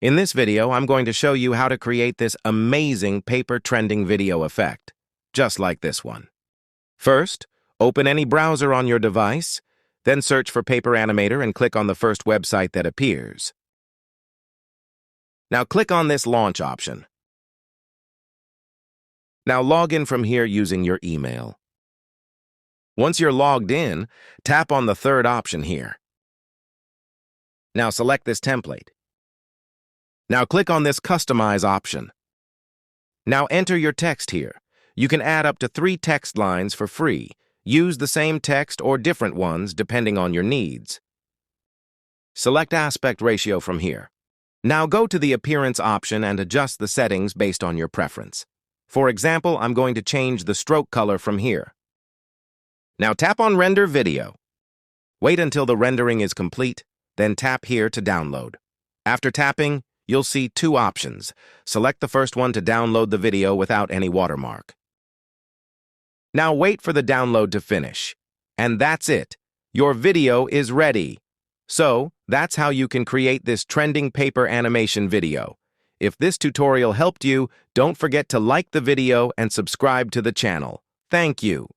In this video, I'm going to show you how to create this amazing paper trending video effect, just like this one. First, open any browser on your device, then search for Paper Animator and click on the first website that appears. Now click on this launch option. Now log in from here using your email. Once you're logged in, tap on the third option here. Now select this template. Now click on this Customize option. Now enter your text here. You can add up to 3 text lines for free. Use the same text or different ones depending on your needs. Select aspect ratio from here. Now go to the Appearance option and adjust the settings based on your preference. For example, I'm going to change the stroke color from here. Now tap on Render Video. Wait until the rendering is complete, then tap here to download. After tapping, you'll see 2 options. Select the first one to download the video without any watermark. Now wait for the download to finish. And that's it. Your video is ready. So, that's how you can create this trending paper animation video. If this tutorial helped you, don't forget to like the video and subscribe to the channel. Thank you.